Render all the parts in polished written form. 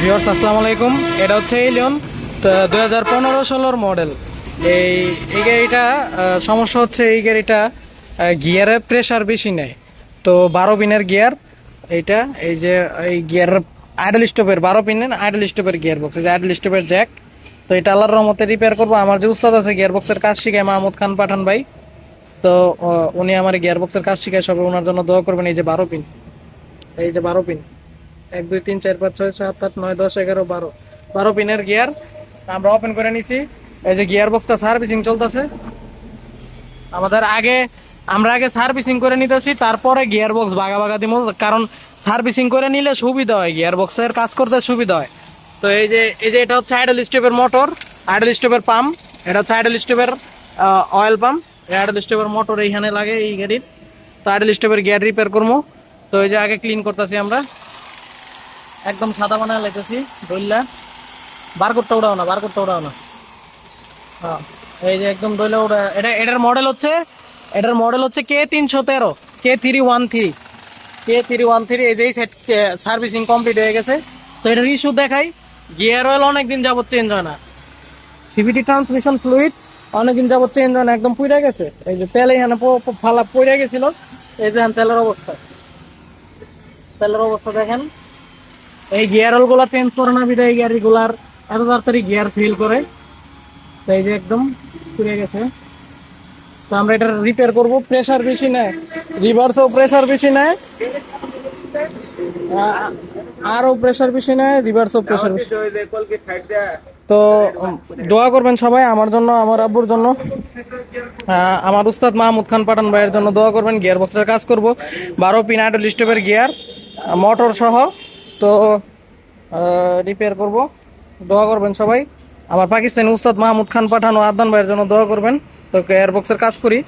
Viewers আসসালামু আলাইকুম। এটা হচ্ছে এলিয়ন 2015-16 মডেল। এই গাড়িটা সমস্যা হচ্ছে, এই গাড়িটা গিয়ারে প্রেসার বেশি নেয়। তো 12 পিনের গিয়ার এইটা, এই যে এই গিয়ার আইডল স্টপের 12 পিনের আইডল স্টপের গিয়ার বক্স, এই যে আইডল স্টপের জ্যাক। তো এটা আল্লাহর রহমতে রিপেয়ার করবো। আমার যে উস্তাদ আছে গিয়ার বক্সের কাজ শিখায়, মাহমুদ খান পাঠান ভাই, তো উনি আমার গিয়ার বক্সের কাজ শিখায়। সবাই ওনার জন্য দোয়া করবেন। এই যে 12 পিন, এই যে 12 পিন, 1 2 3 4 5 6 7 8 9 10 11 12 পিনের গিয়ার আমরা ওপেন করে নিছি। এই যে গিয়ার বক্সটা সার্ভিসিং চলতেছে আমাদের। আমরা আগে সার্ভিসিং করে নিতেছি, তারপরে গিয়ার বক্স ভাগা দিব, কারণ সার্ভিসিং করে নিলে সুবিধা হয়, গিয়ার বক্সের কাজ করতে সুবিধা হয়। তো এই যে এটা হচ্ছে আইডল স্টেপের মোটর, আইডল স্টেপের পাম্প। এটা হচ্ছে আইডল স্টেপের অয়েল পাম্প। আইডল স্টেপের মোটর এইখানে লাগে এই গাড়ির। তো আইডল স্টেপের গিয়ার রিপেয়ার করবো। তো এই যে আগে ক্লিন করতেছি আমরা, একদম সাদা বানায় লাগতেছি ডইলা। বারকোডটা উড়াও না। হ্যাঁ, এই যে একদম ডইলা উড়া। এটার মডেল হচ্ছে K313 এই যে সেট সার্ভিসিং কমপ্লিট হয়ে গেছে। তো এটার ইস্যু দেখাই, গিয়ার অয়েল অনেকদিন যাবত চেঞ্জ হয় না, সিভিটি ট্রান্সমিশন ফ্লুইড অনেকদিন যাবত চেঞ্জ হয় না, একদম পুড়ে গেছে। এই যে তেল এখানে ফালা পড়ে গেছিল, এই যে তেলের অবস্থা দেখেন। এই গিয়ার অয়েল গুলা চেঞ্জ করে না বিধায় এই গাড়িগুলার এত তাড়াতাড়ি গিয়ার ফেল করে। তো এই যে একদম পুড়ে গেছে। তো আমরা এটা রিপেয়ার করবো। প্রেসার বেশি নেয়, রিভার্সেও প্রেসার বেশি নেয়, আরও প্রেসার বেশি নেয়, রিভার্সেও প্রেসার বেশি। তো দোয়া করবেন সবাই আমার জন্য, আমার আব্বুর জন্য, আমার উস্তাদ মাহমুদ খান পাঠান ভাইয়ের জন্য দোয়া করবেন। গিয়ার বক্সের কাজ করব, 12 পিন আইডল স্টপের গিয়ার মোটর সহ। তো রিপেয়ার করব, দোয়া করবেন সবাই। আমার পাকিস্তানি উস্তাদ মাহমুদ খান পাঠান ও আদনান ভাইয়ের জন্য দোয়া করবেন। তো গিয়ার বক্সের কাজ করি।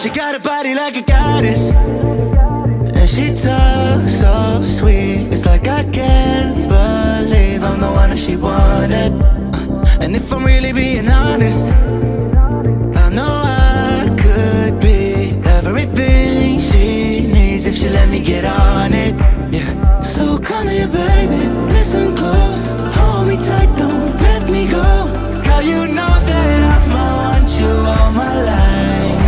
She got a body like a goddess, and she talks so sweet. It's like I can't believe I'm the one that she wanted. And if I'm really being honest, I know I could be everything she needs if she let me get on it. Yeah. So come Come here, baby, listen close. Hold me tight, don't let me go. Girl, you know that I'ma want you all my life.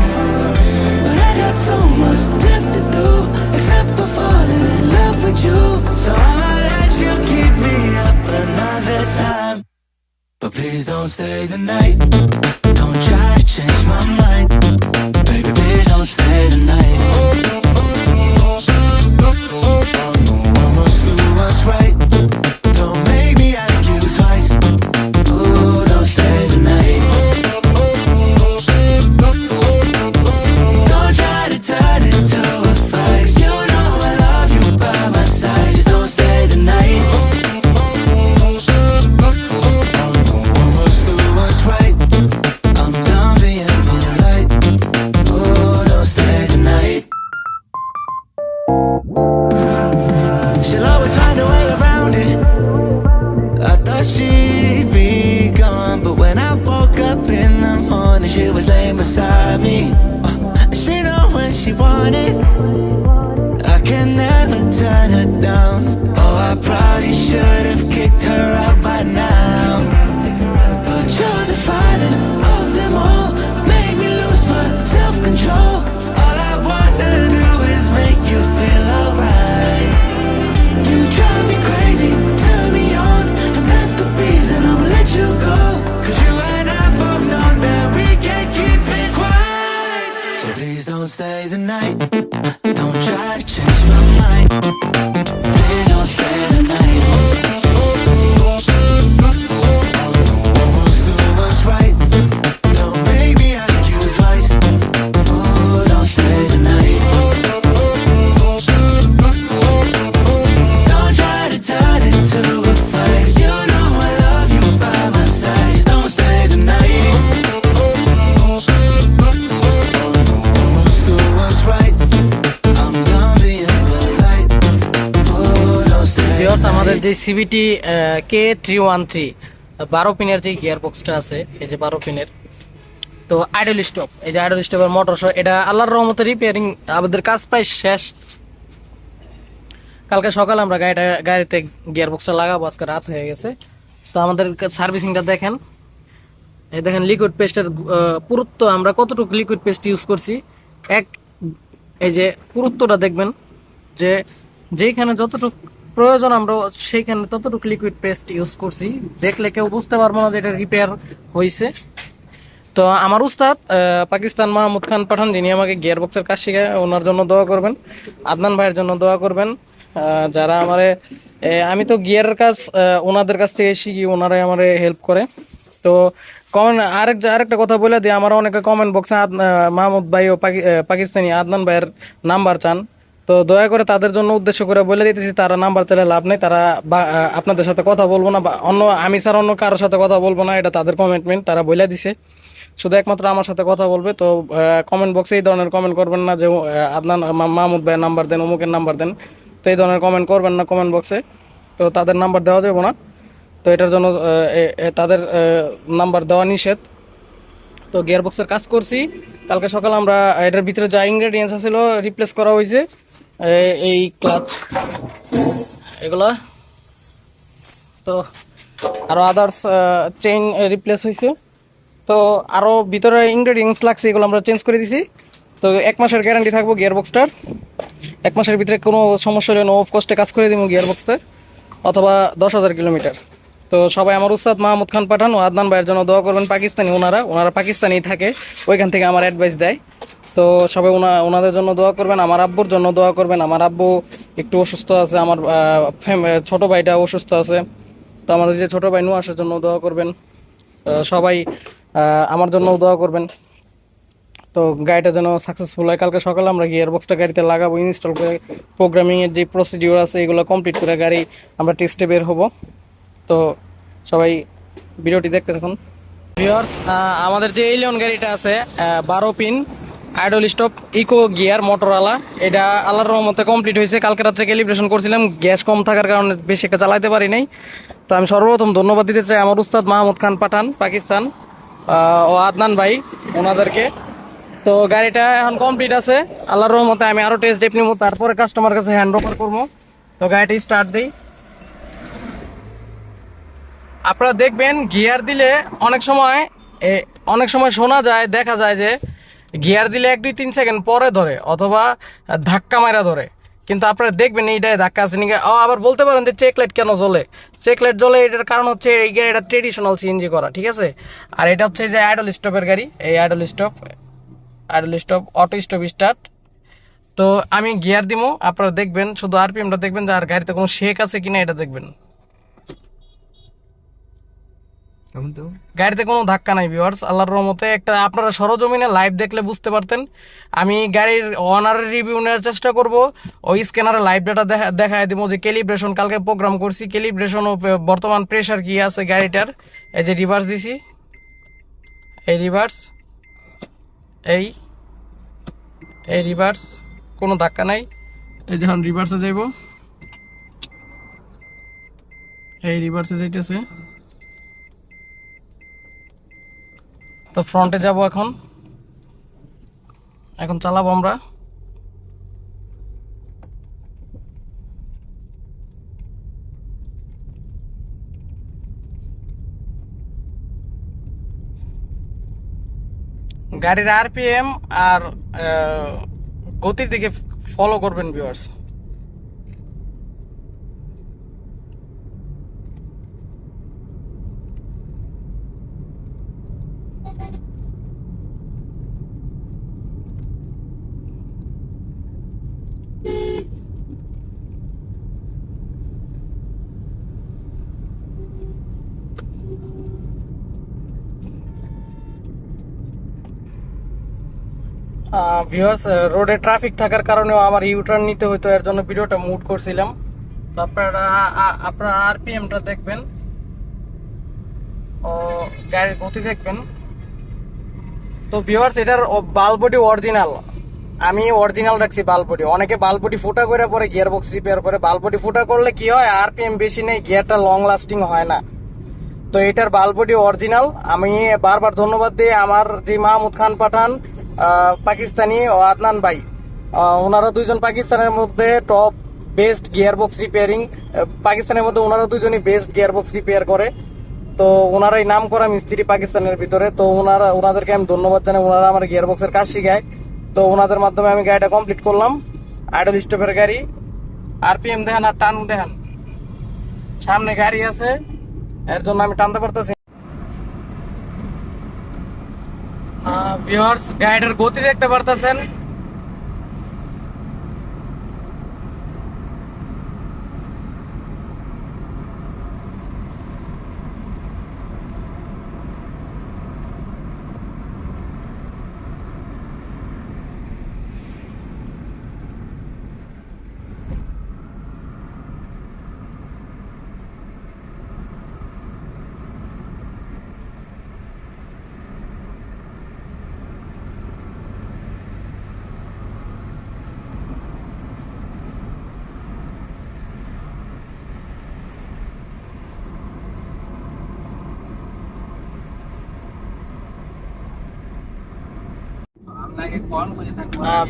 But I got so much left to do, except for falling in love with you. So I'ma let you keep me up another time. But please don't stay the night. Don't try to change my mind. Baby, please don't stay the night. I must do what's right. Don't make me ask you twice. Oh, don't stay the night. Don't try to turn it to a fight. 'Cause you know I love you by my side. Just don't stay the night. I must do what's right. I'm done being polite. Oh, don't stay the night. She'll always find a way around it. I thought she'd be gone, but when I woke up in the morning, she was laying beside me. She know when she wanted. I can never turn her down. Oh, I probably should have kicked her out by now. But you're the finest of them all. Make me lose my self-control. All I wanna do is make you feel alright. You drive me crazy, turn me on, and that's the reason I'ma let you go. 'Cause you and I both know that we can't keep it quiet. So please don't stay the night. Don't try to change my mind. Please don't stay the night. I must do what's right. Don't make me ask you twice. Oh, don't stay the night. Don't try to turn it to a fight. 'Cause you know I love you by my side. Just don't stay the night. I must do what's right. I'm done being polite. Oh, don't stay the viewers, আমাদের night. যে CBT K313 12 পিনের যে gear বক্সটা আছে, এই যে 12 পিনের, তো আইডল স্টপ, এই যে আইডল স্টপের মোটর সহ এটা আল্লাহর রহমতে রিপেয়ারিং আমাদের কাজ প্রায় শেষ। কালকে সকালে আমরা গাড়িতে গিয়ার বক্সটা লাগাবো, আজকে রাত হয়ে গেছে। তো আমাদের সার্ভিসিংটা দেখেন, এই দেখেন লিকুইড পেস্টের পুরুত্ব, আমরা কতটুকু লিকুইড পেস্ট ইউজ করছি, এই যে পুরুত্বটা দেখবেন, যে যেখানে যতটুকু প্রয়োজন আমরা সেইখানে ততটুকু লিকুইড পেস্ট ইউজ করছি। দেখলে কেউ বুঝতে পারবো না যে এটা রিপেয়ার হয়েছে। তো আমার উস্তাদ পাকিস্তান মাহমুদ খান পাঠান, যিনি আমাকে গিয়ার বক্সের কাজ শেখায়, ওনার জন্য দোয়া করবেন। আদনান ভাইয়ের জন্য দোয়া করবেন। যারা আমারে আমি তো গিয়ারের কাজ ওনাদের কাছ থেকে শিখি, ওনারাই আমারে হেল্প করে। তো কমেন্ট আরেকটা কথা বলে দিই, আমার অনেকে কমেন্ট বক্সে মাহমুদ ভাই ও পাকিস্তানি আদনান ভাইয়ের নাম্বার চান। তো দয়া করে তাদের জন্য উদ্দেশ্য করে বলে দিতেছি, তারা নাম্বার চাইলে লাভ নেই। তারা আপনাদের সাথে কথা বলবো না, বা আমি স্যার অন্য কারোর সাথে কথা বলবো না, এটা তাদের কমিটমেন্ট, তারা বলে দিছে। শুধু একমাত্র আমার সাথে কথা বলবে। তো কমেন্ট বক্সে এই ধরনের কমেন্ট করবেন না যে আদনান মাহমুদ ভাইয়ের নাম্বার দেন, অমুকের নাম্বার দেন। তো এই ধরনের কমেন্ট করবেন না কমেন্ট বক্সে। তো তাদের নাম্বার দেওয়া যাবে না, তো এটার জন্য তাদের নাম্বার দেওয়া নিষেধ। তো গিয়ার বক্সের কাজ করছি কালকে সকালে। আমরা এটার ভিতরে যা ইনগ্রেডিয়েন্টস ছিল রিপ্লেস করা হয়েছে, এই ক্লাচ এগুলা, তো আরো আদার্স চেইন রিপ্লেস হয়েছে। তো আরো ভিতরে ইনগ্রেডিয়েন্টস লাগছে, এগুলো আমরা চেঞ্জ করে দিছি। তো 1 মাসের গ্যারান্টি থাকবো গিয়ার বক্সটার। 1 মাসের ভিতরে কোনো সমস্যা হলে নো অফ কস্টে কাজ করে দিব গিয়ার বক্সটা, অথবা 10,000 কিলোমিটার। তো সবাই আমার উস্তাদ মাহমুদ খান পাঠান ও আদনান ভাইয়ের জন্য দোয়া করবেন। পাকিস্তানি ওনারা পাকিস্তানি থাকে, ওইখান থেকে আমার অ্যাডভাইস দেয়। তো সবাই ওনাদের জন্য দোয়া করবেন। আমার আব্বুর জন্য দোয়া করবেন, আমার আব্বু একটু অসুস্থ আছে, আমার ছোট ভাইটা অসুস্থ আছে। তো আমাদের যে ছোট ভাই নুয়াসের জন্য দোয়া করবেন। সবাই আমার জন্য দোয়া করবেন। তো গাড়িটা যেন সাকসেসফুল হয়। কালকে সকালে আমরা গিয়ার বক্সটা গাড়িতে লাগাবো, ইনস্টল করে প্রোগ্রামিংয়ের যে প্রসিডিওর আছে এগুলো কমপ্লিট করে গাড়ি আমরা টেস্টে বের হব। তো সবাই ভিডিওটি দেখতে থাকুন। ভিউয়ার্স, আমাদের যে এলিয়ন গাড়িটা আছে 12 pin idle stop eco gear মোটরওয়ালা, এটা আল্লাহর রহমতে কমপ্লিট হয়েছে। কালকে রাত্রে ক্যালিব্রেশন করছিলাম, গ্যাস কম থাকার কারণে বেশি একটা চালাতে পারি নাই। তো আমি সর্বপ্রথম ধন্যবাদ দিতে চাই আমার উস্তাদ মাহমুদ খান পাঠান পাকিস্তান ও আদনান ভাই, ওনাদেরকে। তো গাড়িটা এখন কমপ্লিট আছে আল্লাহর রহমতে। আমি আরো টেস্ট ড্রাইভ নিব, তারপরে কাস্টমার কাছে হ্যান্ড ওভার করবো। তো গাড়িটি স্টার্ট দিই। আপনারা দেখবেন গিয়ার দিলে অনেক সময় শোনা যায়, দেখা যায় যে গিয়ার দিলে 1-2-3 সেকেন্ড পরে ধরে অথবা ধাক্কা মারা ধরে, কিন্তু আপনারা দেখবেন এইটাই ধাক্কা আছে নাকি। আবার বলতে পারেন যে চেক লাইট কেন জ্বলে। চেক লাইট জ্বলে এটার কারণ হচ্ছে এই গাড়ি এটা ট্রেডিশনাল সিএনজি করা, ঠিক আছে। আর এটা হচ্ছে যে আইডল স্টপের গাড়ি, এই idle stop auto stop start. তো আমি গিয়ার দিমু, আপনারা দেখবেন শুধু আরপিএমটা দেখবেন যে আর গাড়িতে কোনো শেক আছে কিনা এটা দেখবেন। গাড়িতে কোনো ধাক্কা নাই ভিউয়ার্স, আল্লাহর রহমতে। একটা আপনারা সরজমিনে লাইভ দেখলে বুঝতে পারতেন। আমি গাড়ির ওনারের রিভিউ নেওয়ার চেষ্টা করব, ওই স্ক্যানারে লাইভ ডাটা দেখায় দিব যে ক্যালিব্রেশন কালকে প্রোগ্রাম করছি, ক্যালিব্রেশন ও বর্তমান প্রেসার কি আছে গাড়িটার। এই যে রিভার্স দিছি, এই রিভার্স, এই রিভার্স, কোনো ধাক্কা নাই। এই যখন রিভার্সে যাইব, এই রিভার্সে যাইতেছে। তো ফ্রন্টে যাব, এখন চালাবো আমরা। গাড়ির আরপিএম আর গতির দিকে ফলো করবেন ভিউয়ার্স। ভিউয়ার্স, রোডে ট্রাফিক থাকার কারণেও আমার ইউটার্ন নিতে হতো, এর জন্য ভিডিওটা মুড করছিলাম। তো আপনারা আরপিএমটা দেখবেন ও গাড়ির গতি দেখবেন। তো ভিউয়ার্স, এটার বাল্বটি অরিজিনাল, আমি অরিজিনাল রাখছি বাল্বটি। অনেকে বাল্বটি ফুটা করে পরে গিয়ার বক্স রিপেয়ার করে। বাল্বটি ফুটা করলে কি হয়, আরপিএম বেশি নেই, গিয়ারটা লং লাস্টিং হয় না। তো এটার বাল্বটি অরিজিনাল। আমি বারবার ধন্যবাদ দিই আমার যে মাহমুদ খান পাঠান পাকিস্তানি ও আদনান ভাই, ওনারা দুইজন পাকিস্তানের মধ্যে top best gear box repairing, পাকিস্তানের মধ্যে ওনারা দুইজনই বেস্ট গিয়ার বক্স রিপেয়ার করে। তো ওনারাই নাম করা মিস্ত্রি পাকিস্তানের ভিতরে। তো ওনাদেরকে আমি ধন্যবাদ জানাই, ওনারা আমার গিয়ার বক্সের কাজ শিখায়। তো ওনাদের মাধ্যমে আমি গাড়িটা কমপ্লিট করলাম। আইডল স্টপের গাড়ি, আরপিএম দেখেন আর টান দেখেন, সামনে গাড়ি আছে এর জন্য আমি টানতে পারতেছি। ভিউয়ার্স, গাড়িটার গতি দেখতে পারতেছেন।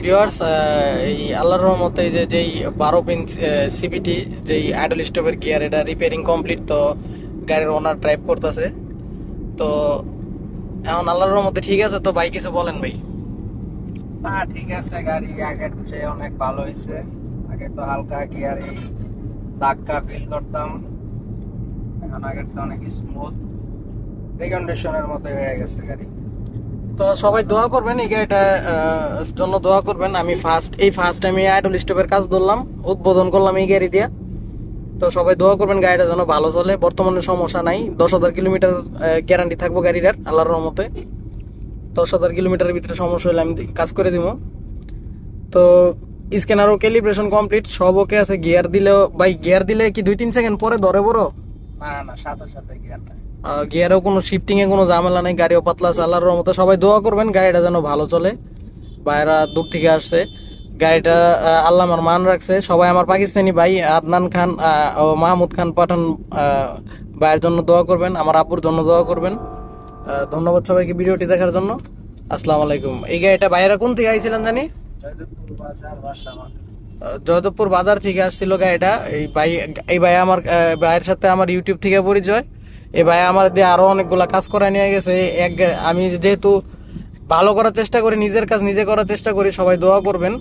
ভিউয়ার্স, এই আল্লাহর রহমতে যেই 12 পিন সিবিটি যেই আইডল স্টপের গিয়ার, এটা রিপেয়ারিং কমপ্লিট। তো গাড়ির ওনার ড্রাইভ করতেছে। তো এখন আল্লাহর রহমতে ঠিক আছে। তো ভাই কিছু বলেন ভাই। না, ঠিক আছে, গাড়ি আগের চেয়ে অনেক ভালো হয়েছে। আগে তো হালকা গিয়ারে ধাক্কা ফিল করতাম, এখন আগের তো অনেক স্মুথ রিকন্ডিশনের মতো হয়ে গেছে গাড়ি। তো সবাই দোয়া করবেন এই গাড়িটার জন্য, দোয়া করবেন। আমি ফার্স্ট আমি আইডল স্টপের কাজ ধরলাম, উদ্বোধন করলাম এই গাড়ি দিয়া। তো সবাই দোয়া করবেন গাড়িটা যেন ভালো চলে। বর্তমানে সমস্যা নাই, 10,000 কিলোমিটার গ্যারান্টি থাকবো গাড়িটার আল্লাহর রহমতে। 10,000 কিলোমিটারের ভিতরে সমস্যা হলে আমি কাজ করে দিব। তো স্ক্যানার ও ক্যালিব্রেশন কমপ্লিট, সব ওকে আছে। গিয়ার দিলে কি 2-3 সেকেন্ড পরে ধরে বড়? না, সাথে সাথে গিয়ার নাই। গিয়ারেও কোনো শিফটিং এ কোনো ঝামেলা নেই, গাড়িও পাতলা আছে আল্লাহর রহমতে। সবাই দোয়া করবেন গাড়িটা যেন ভালো চলে। ভাইরা দূর থেকে আসছে, গাড়িটা আল্লাহ আমার মান রাখছে। সবাই আমার পাকিস্তানি ভাই আদনান খান ও মাহমুদ খান পাঠান ভাইয়ের জন্য দোয়া করবেন, আমার আব্বুর জন্য দোয়া করবেন। ধন্যবাদ সবাইকে ভিডিওটি দেখার জন্য। আসসালামু আলাইকুম। এই গাড়িটা ভাইয়েরা কোন থেকে আইছিলেন জানি? জয়দেবপুর বাজার থেকে আসছিল গাড়িটা। এই ভাই আমার ভাইয়ের সাথে আমার ইউটিউব থেকে পরিচয়। এই ভাই আমার দিয়ে আরো অনেকগুলা কাজ করায় নিয়ে গেছে। আমি যেহেতু ভালো করার চেষ্টা করি, নিজের কাজ নিজে করার চেষ্টা করি, সবাই দোয়া করবেন।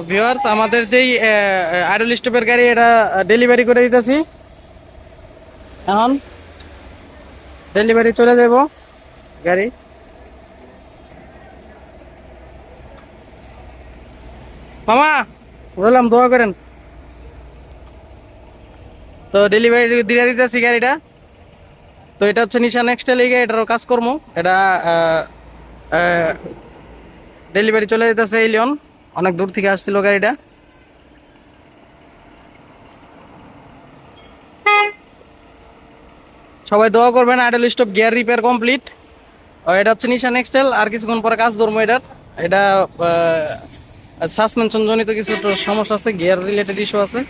ভিউয়ার্স, আমাদের যেই আইডল স্টপের গাড়ি এটা ডেলিভারি করে দিতেছি। এখন ডেলিভারি চলে যাব গাড়ি। মামা বললাম দোয়া করেন। তো ডেলিভারি দিয়ে দিতেছি গাড়িটা। তো এটা হচ্ছে নিশান এক্সটেল, এই গাড়িটারও কাজকর্ম। এটা ডেলিভারি চলে যেতেছে এলিয়ন, অনেক দূর থেকে আসছিল গাড়িটা। সবাই দোয়া করবেন। Idle stop gear repair complete. এটা হচ্ছে নিশান এক্সটেল, আর কিছুক্ষণ পরে কাজ ধরবো এটার। এটা সাসপেনশন জনিত কিছু সমস্যা আছে, গিয়ার রিলেটেড ইস্যু আছে।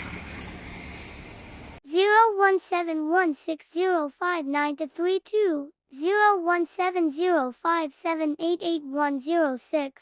01716059232 01705788106